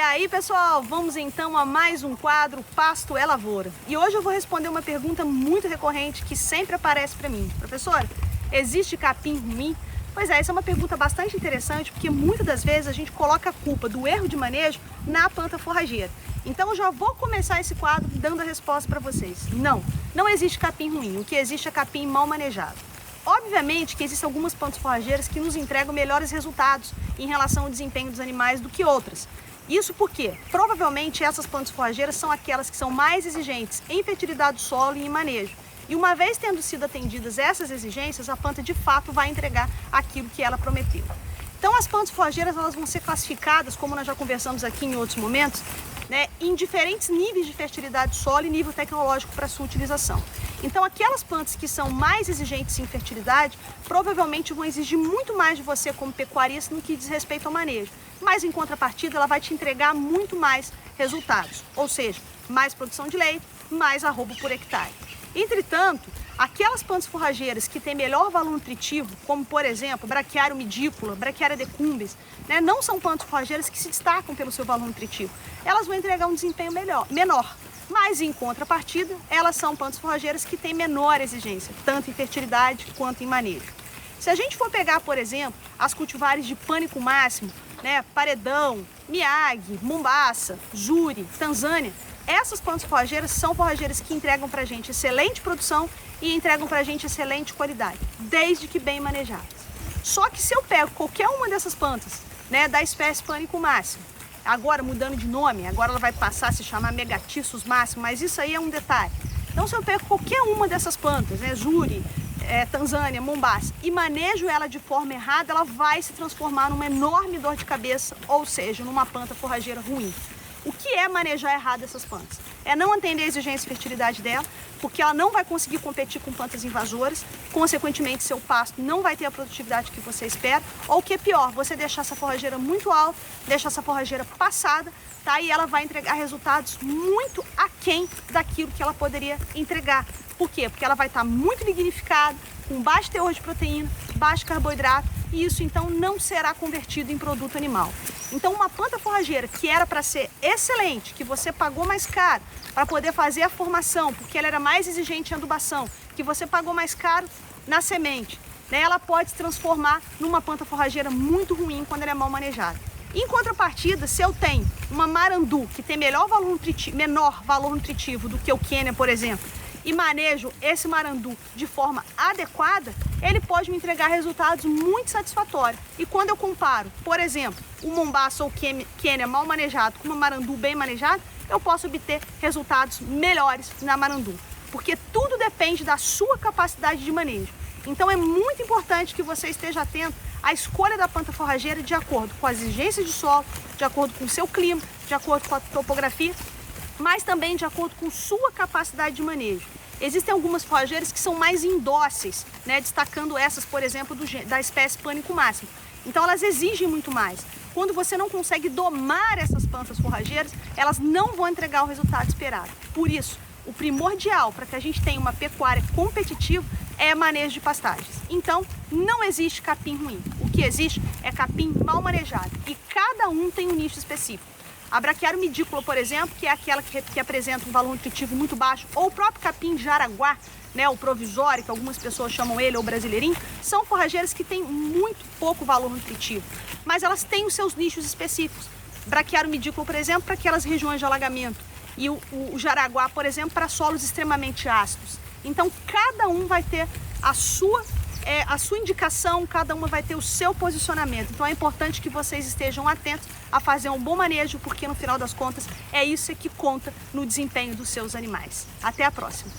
aí, pessoal, vamos então a mais um quadro Pasto é Lavoura. E hoje eu vou responder uma pergunta muito recorrente que sempre aparece para mim. Professora, existe capim ruim? Pois é, essa é uma pergunta bastante interessante porque muitas das vezes a gente coloca a culpa do erro de manejo na planta forrageira. Então eu já vou começar esse quadro dando a resposta para vocês. Não existe capim ruim, o que existe é capim mal manejado. Obviamente que existem algumas plantas forrageiras que nos entregam melhores resultados em relação ao desempenho dos animais do que outras. Isso porque, provavelmente, essas plantas forrageiras são aquelas que são mais exigentes em fertilidade do solo e em manejo. E uma vez tendo sido atendidas essas exigências, a planta de fato vai entregar aquilo que ela prometeu. Então as plantas forrageiras elas vão ser classificadas, como nós já conversamos aqui em outros momentos, em diferentes níveis de fertilidade do solo e nível tecnológico para sua utilização. Então aquelas plantas que são mais exigentes em fertilidade provavelmente vão exigir muito mais de você como pecuarista no que diz respeito ao manejo. Mas em contrapartida ela vai te entregar muito mais resultados, ou seja, mais produção de leite, mais arrobo por hectare. Entretanto, aquelas plantas forrageiras que têm melhor valor nutritivo, como por exemplo, Braquiária umidícola, Braquiária decumbens, não são plantas forrageiras que se destacam pelo seu valor nutritivo. Elas vão entregar um desempenho menor, mas em contrapartida, elas são plantas forrageiras que têm menor exigência, tanto em fertilidade quanto em manejo. Se a gente for pegar, por exemplo, as cultivares de pânico máximo, Paredão, Miyagi, Mombaça, Juri, Tanzânia, essas plantas forrageiras são forrageiras que entregam para a gente excelente produção e entregam para a gente excelente qualidade, desde que bem manejadas. Só que se eu pego qualquer uma dessas plantas, da espécie pânico máximo, agora mudando de nome, agora ela vai passar a se chamar Megatissus máximo, mas isso aí é um detalhe. Então se eu pego qualquer uma dessas plantas, Juri, Tanzânia, Mombaça, e manejo ela de forma errada, ela vai se transformar numa enorme dor de cabeça, ou seja, numa planta forrageira ruim. O que é manejar errado essas plantas? É não atender a exigência de fertilidade dela, porque ela não vai conseguir competir com plantas invasoras, consequentemente seu pasto não vai ter a produtividade que você espera, ou o que é pior, você deixar essa forrageira muito alta, deixar essa forrageira passada, e ela vai entregar resultados muito aquém daquilo que ela poderia entregar. Por quê? Porque ela vai estar muito lignificada, com baixo teor de proteína, baixo carboidrato, e isso então não será convertido em produto animal. Então uma planta forrageira que era para ser excelente, que você pagou mais caro para poder fazer a formação, porque ela era mais exigente em adubação, que você pagou mais caro na semente, ela pode se transformar numa planta forrageira muito ruim quando ela é mal manejada. Em contrapartida, se eu tenho uma marandu que tem menor valor nutritivo do que o Quênia, por exemplo, e manejo esse marandu de forma adequada, ele pode me entregar resultados muito satisfatórios. E quando eu comparo, por exemplo, o Mombaça ou Quênia mal manejado com uma marandu bem manejada, eu posso obter resultados melhores na marandu, porque tudo depende da sua capacidade de manejo. Então é muito importante que você esteja atento à escolha da planta forrageira de acordo com as exigências de solo, de acordo com o seu clima, de acordo com a topografia, mas também de acordo com sua capacidade de manejo. Existem algumas forrageiras que são mais indóceis, destacando essas, por exemplo, da espécie pânico máximo. Então elas exigem muito mais. Quando você não consegue domar essas plantas forrageiras, elas não vão entregar o resultado esperado. Por isso, o primordial para que a gente tenha uma pecuária competitiva é manejo de pastagens. Então, não existe capim ruim. O que existe é capim mal manejado e cada um tem um nicho específico. A Braquiária umidícola, por exemplo, que é aquela que apresenta um valor nutritivo muito baixo, ou o próprio capim de Jaraguá, o provisório, que algumas pessoas chamam ele, ou brasileirinho, são forrageiras que têm muito pouco valor nutritivo, mas elas têm os seus nichos específicos. Braquiária umidícola, por exemplo, para aquelas regiões de alagamento, e o Jaraguá, por exemplo, para solos extremamente ácidos. Então, cada um vai ter a sua indicação, cada uma vai ter o seu posicionamento. Então é importante que vocês estejam atentos a fazer um bom manejo, porque no final das contas é isso que conta no desempenho dos seus animais. Até a próxima!